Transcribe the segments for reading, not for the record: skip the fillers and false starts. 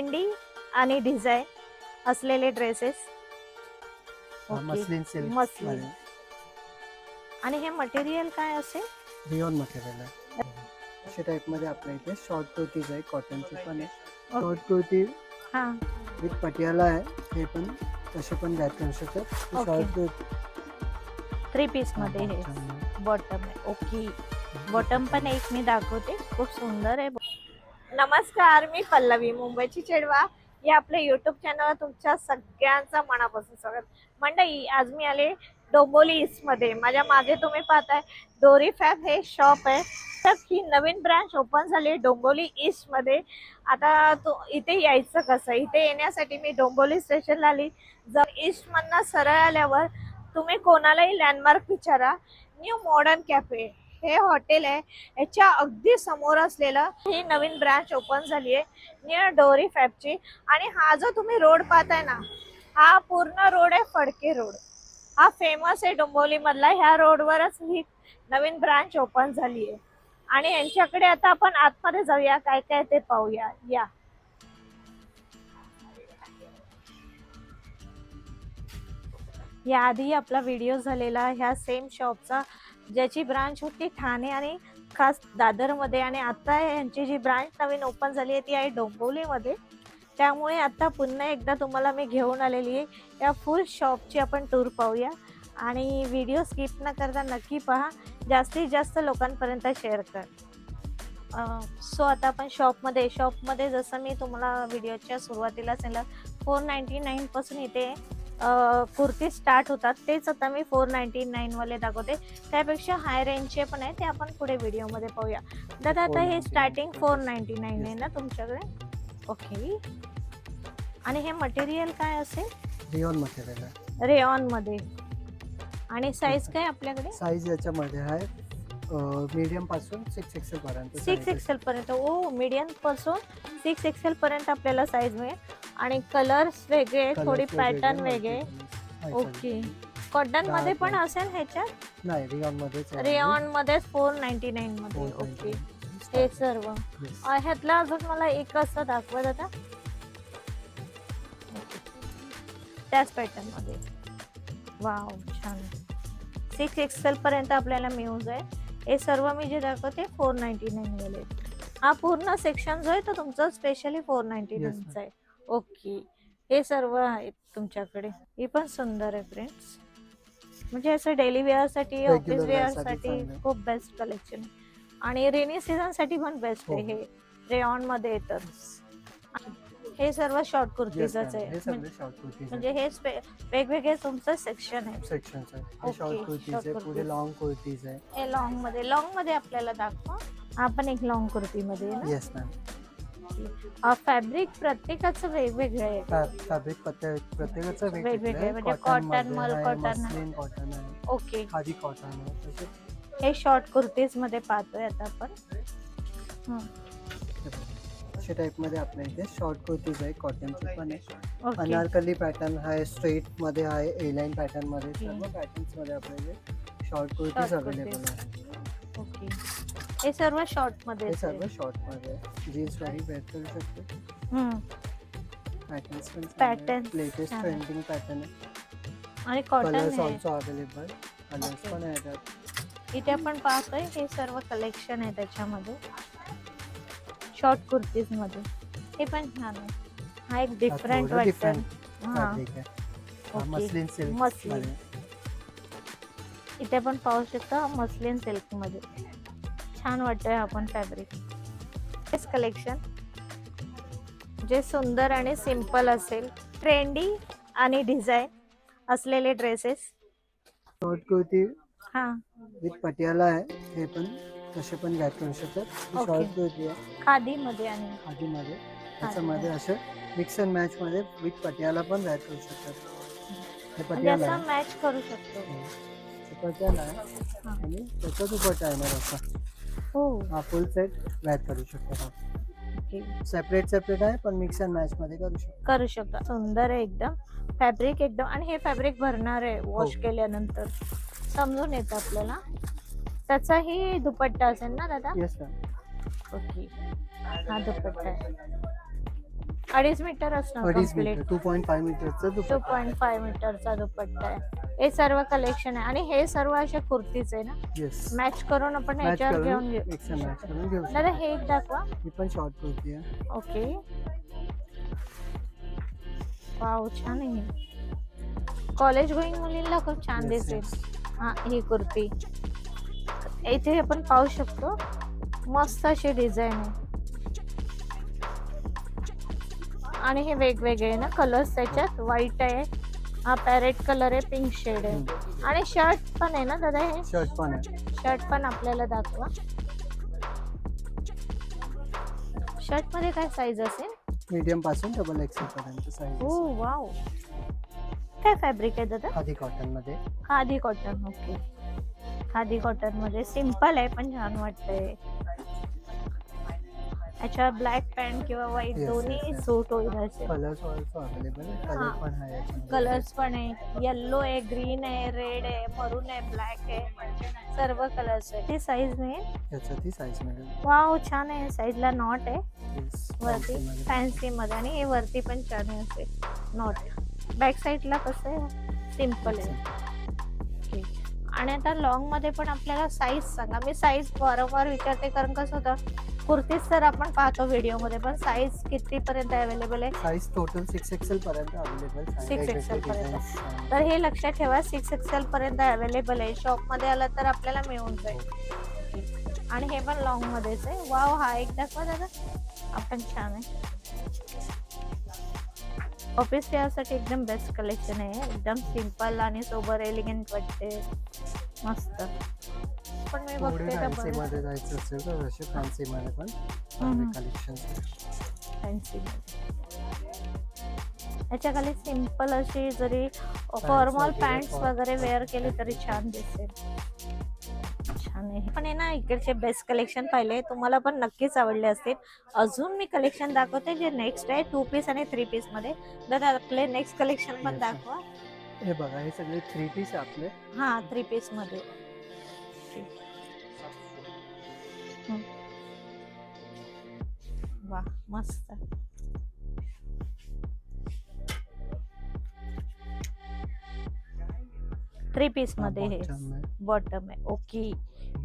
Trendy आणि design असलेले dresses. Muslin silk muslin. आणि हे मटेरियल काय असेल? रिओन मटेरियल आहे. अशा टाइप मध्ये आपल्या इथे शॉर्ट कुर्तीज आहे, कॉटनची पण आहे. शॉर्ट कुर्ती हा विथ पटियाला आहे, हे पण तसे पण घ्या करू शकतात. शॉर्ट कुर्ती 3 पीस मध्ये हे बॉटम आहे. ओके, बॉटम पण एक मी दाखवते, खूप सुंदर आहे. नमस्कार, मी पल्लवी, मुंबईची चेडवा या आपल्या युट्यूब चॅनलवर तुमच्या सगळ्यांचं मनापासून स्वागत. मंडळी, आज मी आले डोंबिवली ईस्ट मध्ये. माझ्या मागे तुम्ही पाहताय डोरी फॅब हे शॉप आहे. तर ही नवीन ब्रांच ओपन झाली आहे डोंबिवली ईस्ट मध्ये. आता इथे यायचं कसं? इथे येण्यासाठी मी डोंबिवली स्टेशनला आली. जर ईस्ट मधनं सरळ आल्यावर तुम्ही कोणालाही लँडमार्क विचारा, न्यू मॉडर्न कॅफे हे हॉटेल आहे, याच्या अगदी समोर असलेलं ही नवीन ब्रांच ओपन झाली आहे नियर डोरी फॅबची. आणि हा जो तुम्ही रोड पाहताय ना, हा पूर्ण रोड आहे फडके रोड. हा फेमस आहे डोंबिवली मधला. ह्या रोडवरच ही नवीन ब्रांच ओपन झाली आहे. आणि यांच्याकडे आता आपण आतमध्ये जाऊया, काय काय ते पाहूया. या याआधी आपला व्हिडिओ झालेला ह्या सेम शॉपचा, ज्याची ब्रांच होती ठाणे आणि खास दादरमध्ये. आणि आता यांची जी ब्रांच नवीन ओपन झाली आहे ती आहे डोंबिवलीमध्ये. त्यामुळे आता पुन्हा एकदा तुम्हाला मी घेऊन आलेली आहे. या फुल शॉपची आपण टूर पाहूया आणि व्हिडिओ स्किप न करता नक्की पहा, जास्तीत जास्त लोकांपर्यंत शेअर कर. सो आता आपण शॉपमध्ये जसं मी तुम्हाला व्हिडिओच्या सुरुवातीला सांगितलं, 499 पासून इथे कुर्ती स्टार्ट होतात. तेच आता मी 499 वाले दाखवते. त्यापेक्षा हाय रेंजचे पण आहे, ते आपण पुढे व्हिडिओमध्ये पाहूया. दादा, आता हे स्टार्टिंग 499 आहे ना तुमच्याकडे? ओके. आणि हे मटेरियल काय असेल? रिओन मटेरियल आहे, रेऑन मध्ये. आणि साईज काय आपल्याकडे? साईज याच्यामध्ये आहे मीडियम पासून 6XL पर्यंत. 6XL पर्यंत. ओ, मीडियम पासून 6XL पर्यंत आपल्याला साईज मिळेल. आणि कलर्स वेगळे, थोडी पॅटर्न वेगळे. ओके. कॉटन मध्ये पण असेल ह्याच्यात? नाही, रिओन मध्ये. रेऑन मध्ये 499 मध्ये. ओके. हे सर्व ह्यातला अजून मला एक असं दाखवत आता त्याच पॅटर्न मध्ये. वाव, छान. 6XL पर्यंत आपल्याला मिळून जाईल. हे सर्व मी जे दाखवते 499 वाले. हा पूर्ण सेक्शन जो आहे तो तुमचा स्पेशली 499 चा आहे. ओके. हे सर्व आहेत तुमच्याकडे. हे पण सुंदर आहे फ्रेंड्स. म्हणजे असं डेली वेअर साठी, ऑफिस वेअर साठी खूप बेस्ट कलेक्शन आहे. आणि रेनी सीझन साठी पण बेस्ट आहे हे. रेऑन मध्ये येतात. हे सर्व शॉर्ट कुर्तीच आहे. म्हणजे हे वेगवेगळे तुमचं सेक्शन आहे. सेक्शन्स आहे. शॉर्ट कुर्तीज आहे, पुढे लॉंग कुर्तीज आहे. हे लॉंग मध्ये आपल्याला दाखवा. आपण एक लॉंग कुर्ती मध्ये ना. Yes ma'am. फॅब्रिक प्रत्येकाचं वेगवेगळं आहे. फॅब्रिक प्रत्येकाचं वेगवेगळं आहे. म्हणजे कॉटन, मल कॉटन आहे. ओके. खादी कॉटन आहे. हे शॉर्ट कुर्तीज मध्ये पाहतोय आता आपण. अशा टाइप मध्ये आपल्या इथे शॉर्ट कुर्तीज आहे, कॉटनची पण आहे. अनारकली पॅटर्न आहे, स्ट्रेट मध्ये आहे, ए लाईन पॅटर्न मध्ये. सर्व पॅटर्न्स मध्ये आपल्या इथे शॉर्ट कुर्तीज अवेलेबल आहे. ओके. हे सर्व शॉर्ट मध्ये. हे सर्व शॉर्ट मध्ये आहे. जीन्स वाली वेअर करू शकते. पॅटर्न्स पण लेटेस्ट ट्रेंडिंग पॅटर्न आहे. आणि cotton colours also available. Colours पण आहेत. इथे आपण पाहतोय हे सर्व कलेक्शन आहे त्याच्यामध्ये शॉर्ट कुर्तीज मध्ये. हे पण छान आहे. हा एक डिफरंट वाटतं. Muslin silk. मस्लिन. इथे पण पाहू शकता मस्लिन सिल्क मध्ये. छान वाटतंय हा पण फॅब्रिक. हेच कलेक्शन जे सुंदर आणि सिंपल असेल, ट्रेंडी आणि डिझाईन असलेले ड्रेसेस. शॉर्ट कुर्ती हा विथ पटियाला आहे, हे पण तसे पण घ्या करू शकतात. शॉर्ट कुर्ती आहे खादी मध्ये. आणि खादी मध्ये त्याच्यामध्ये असं मिक्स अँड मॅच मध्ये विथ पटियाला पण वेअर करू शकतात. हे पटियाला आहे, मॅच करू शकतो. पटियाला आहे आणि त्याचा दुपट्टा आहे ना असा. हो. हा फुल सेट वेअर करू शकतात. सेपरेट आहे, पण मिक्स अँड मॅच मध्ये करू शकतो. सुंदर आहे एकदम फॅब्रिक एकदम. आणि हे फॅब्रिक भरणार आहे वॉश केल्यानंतर, समजून येतं आपल्याला. त्याचाही दुपट्टा असेल ना दादा? Yes ma'am. ओके. हा दुपट्टा आहे. 2.5 मीटर असणार 2.5 कम्प्लीट. मीटर 2.5 मीटरचं दुपट्टा. 2.5 मीटरचा दुपट्टा आहे. हे सर्व कलेक्शन आहे आणि हे सर्व असे कुर्तीच आहे ना, येस, मॅच करून आपण मॅच याच्यावर घेऊन करून घेऊ. मिक्स अँड मॅच करून घेऊ दादा शकतो. हे एक दाखवा. ही पण शॉर्ट कुर्ती आहे. ओके, वाव छान आहे. कॉलेज गोईंग मुलींना खूप छान Yes, दिसेल. yes. हा ही कुर्ती इथे आपण पाहू शकतो. मस्त अशी डिझाईन आहे आणि हे वेगवेगळे आहे ना कलर्स त्याच्यात. व्हाईट आहे, हा पॅरेट कलर आहे, पिंक शेड आहे आणि शर्ट पण आहे ना दादा. हे शर्ट पण आहे. शर्ट पण आपल्याला दाखवा. शर्ट मध्ये काय साईज असेल? मीडियम पासून डबल एक्सेल पर्यंत साईज. हो वाव. काय फॅब्रिक आहे दादा? खादी कॉटन मध्ये. Khadi cotton. Okay, khadi cotton मध्ये सिंपल आहे पण छान वाटतंय. अच्छा, ब्लॅक पॅन्ट किंवा व्हाईट Yes, दोन्ही yes, yes. सूट होईल असे. कलर्स ऑल्सो अवेलेबल आहे. कलर हा. पण आहे याच्यामध्ये. कलर्स पण आहे, येल्लो आहे, ग्रीन आहे, रेड आहे, मरून आहे, ब्लॅक आहे, सर्व कलर्स आहे. ती साईज मिळेल? याच्यात ती साईज मिळेल. वाव छान आहे. साईजला नॉट आहे Yes, वरती, fancy मध्ये. फॅन्सी मध्ये आणि हे वरती पण छान आहे असे नॉट. बॅक साईडला कसं आहे? सिंपल आहे. ओके. आणि आता लॉंग मध्ये पण आपल्याला साईज सांगा. मी साईज वारंवार विचारते कारण कसं होतं कुर्तीज तर आपण पाहतो व्हिडिओ मध्ये, पण साईज किती पर्यंत अवेलेबल आहे? साईज टोटल 6XL पर्यंत अवेलेबल. 6XL पर्यंत. तर हे लक्षात ठेवा, 6XL पर्यंत अवेलेबल आहे. शॉप मध्ये आला तर आपल्याला मिळून जाईल. आणि हे पण लॉंग मध्येच आहे. वाव, हा एक दाखवा दादा. आपण छान आहे. ऑफिस वेअरसाठी एकदम बेस्ट कलेक्शन आहे. एकदम सिंपल आणि सोबर एलिगंट वाटते. मस्त. पण मी बघते तर फॅन्सी मध्ये जायचं असेल तर असे फॅन्सी मध्ये पण कलेक्शन. फॅन्सी मध्ये याच्या खाली सिंपल अशी जरी फॉर्मल पॅन्ट्स वगैरे वेअर केली तरी छान दिसेल. छान आहे. पण आहे ना, इकडचे बेस्ट कलेक्शन पाहिले, तुम्हाला पण नक्कीच आवडले असतील. अजून मी कलेक्शन दाखवते जे नेक्स्ट आहे 2 पीस आणि 3 पीस मध्ये. दादा आपले नेक्स्ट कलेक्शन पण दाखवा. हे बघा, हे सगळे 3 पीस आपले. हा 3 पीस मध्ये. वा मस्त. थ्री पीस मध्ये हे बॉटम आहे. ओके,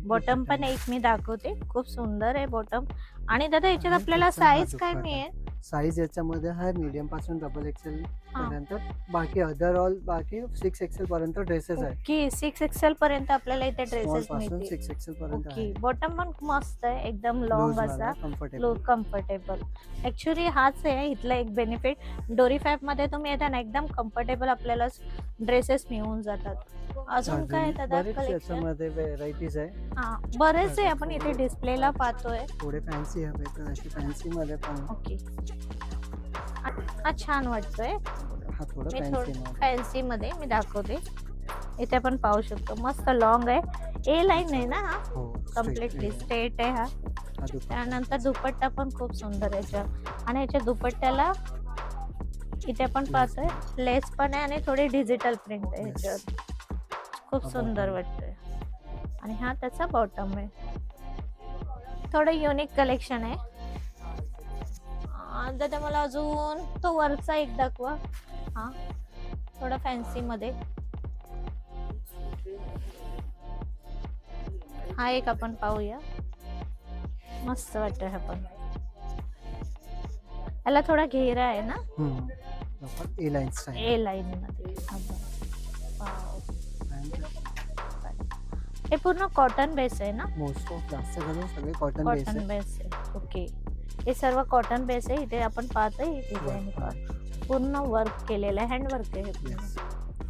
बॉटम पण एक मी दाखवते. खूप सुंदर आहे बॉटम. आणि दादा याच्यात आपल्याला साईज काय मिळेल? साईज याच्यामध्ये आहे मीडियम पासून डबल एक्सेल पर्यंत. बाकी अदर ऑल बाकी 6XL पर्यंत ड्रेसेस आहे. ओके, 6XL पर्यंत आपल्याला इथे ड्रेसेस पासून मिळतील. 6XL पर्यंत ओके, आहे. बॉटम पण मस्त आहे, एकदम लॉंग असा, कम्फर्टेबल. ऍक्च्युली हाच आहे इथला एक बेनिफिट. डोरी फॅब मध्ये तुम्ही येताना एकदम कम्फर्टेबल आपल्याला ड्रेसेस मिळून जातात. अजून काय दादा कलेक्शन? याच्यामध्ये व्हेरायटीज आहे. हा बरेच आहे, आपण इथे डिस्प्लेला पाहतोय. थोडे फॅन्सी हवे तर अशी फॅन्सी मध्ये पण. ओके, हा छान वाटतोय. हा थोडा मी फॅन्सी थोडं मध्ये. फॅन्सी मध्ये मी दाखवते. इथे आपण पाहू शकतो मस्त लॉंग आहे. ए लाईन आहे ना हा? हो, कम्प्लिटली स्ट्रेट आहे हा. त्यानंतर दुपट्टा पण खूप सुंदर आहे याच्या. आणि याच्या दुपट्ट्याला इथे आपण पाहतोय लेस पण आहे आणि थोडी डिजिटल प्रिंट आहे ह्याच्यावर. खूप सुंदर वाटतंय. आणि हा त्याचा बॉटम आहे. थोडं युनिक कलेक्शन आहे. दादा मला अजून तो वरचा एक दाखवा. हा थोडा फॅन्सी मध्ये. हा एक आपण पाहूया. मस्त वाटत हा पण. याला थोडा घेरा आहे ना? ए लाईन स्टाईल. ए लाईन मध्ये. हे पूर्ण कॉटन बेस आहे ना? मोस्ट ऑफ जास्त करून सगळे कॉटन बेस कॉटन आहे. बेस आहे. ओके, हे सर्व कॉटन बेस आहे. इथे आपण पाहतोय डिझाईन पूर्ण वर्क केलेलं आहे, हँड वर्क आहे हे पूर्ण.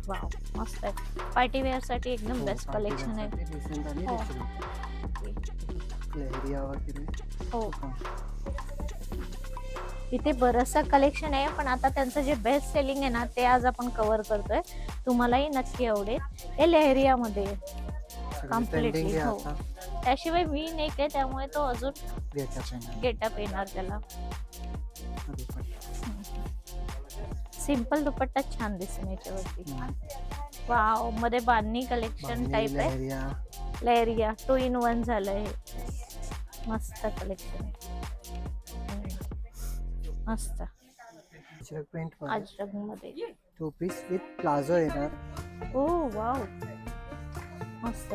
वाव मस्त आहे. पार्टी वेअर साठी एकदम बेस्ट कलेक्शन आहे. हो. लहरिया वगैरे. हो, इथे बरचसा कलेक्शन आहे, पण आता त्यांचं जे बेस्ट सेलिंग आहे ना ते आज आपण कव्हर करतोय. तुम्हालाही नक्की आवडेल. हे लहरिया मध्ये कम्प्लिटली. हो, त्याशिवाय वी नेक आहे त्यामुळे तो अजून गेटअप येणार त्याला. सिंपल दुपट्टा छान दिसेल याच्यावरती. वाव, मध्ये बांधणी कलेक्शन टाइप आहे. लहरिया 2 in 1 झालंय. मस्त कलेक्शन. मस्त. अजरक प्रिंट मध्ये अजरक मध्ये 2 पीस विथ प्लाझो येणार. ओ वाव, मस्त.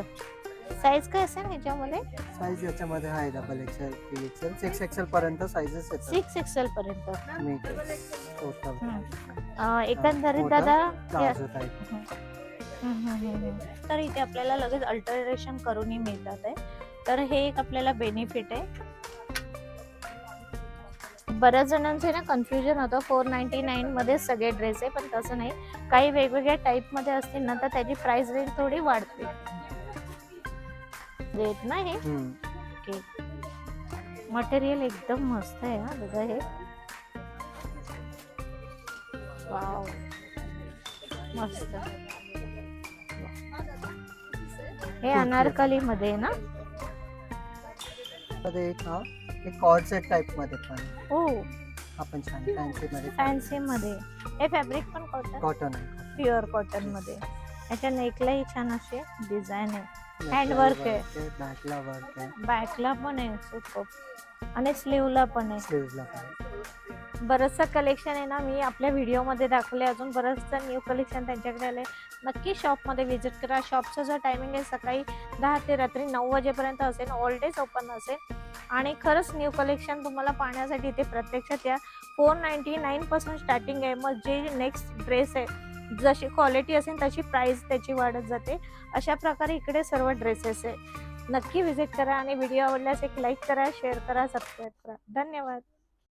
साईज काय असेल ह्याच्यामध्ये? साईज याच्यामध्ये आहे डबल एक्सेल, 3XL, 6XL पर्यंत साईजेस येतात. 6XL पर्यंत. टोटल एकंदरीत दादा प्लाझो टाइप. तर इथे आपल्याला लगेच अल्टरेशन करूनही मिळतात आहे. तर हे एक आपल्याला बेनिफिट आहे. बऱ्याच जणांचे ना कन्फ्युजन होतं 499 मध्ये सगळे ड्रेस आहे, पण तसं नाही. काही वेगवेगळ्या टाइप मध्ये असतील ना तर त्याची प्राइस रेंज थोडी वाढते. रेट ना हे. ओके, मटेरियल एकदम मस्त आहे हा बघा हे. वाव, मस्त. हे अनारकली मध्ये आहे ना? मध्ये एक कॉर्ड सेट टाइप मध्ये पण हो, आपण छान फॅन्सी मध्ये. फॅन्सी मध्ये. हे फॅब्रिक पण कॉटन आहे, प्युअर कॉटन मध्ये. याच्या नेकलाही छान असे डिझाईन आहे. हँडवर्क आहे, बॅकला वर्क आहे, बॅकला पण आहे सुपर, आणि स्लीवला पण आहे. स्लीव्हजला पण. बरंचसं कलेक्शन आहे ना, मी आपल्या व्हिडिओमध्ये दाखवले. अजून बरंचसं न्यू कलेक्शन त्यांच्याकडे आले. नक्की शॉपमध्ये व्हिजिट करा. शॉपचा जो टायमिंग आहे सकाळी 10 ते रात्री 9 वाजेपर्यंत असेल. ऑल डेज ओपन असेल. आणि खरंच न्यू कलेक्शन तुम्हाला पाहण्यासाठी इथे प्रत्यक्षात या. 499 पासून स्टार्टिंग आहे. मग जे नेक्स्ट ड्रेस आहे, जशी क्वालिटी असेल तशी प्राइस त्याची वाढत जाते. अशा प्रकारे इकडे सर्व ड्रेसेस आहे. नक्की व्हिजिट करा आणि व्हिडिओ आवडल्यास एक लाईक करा, शेअर करा, सबस्क्राईब करा. धन्यवाद.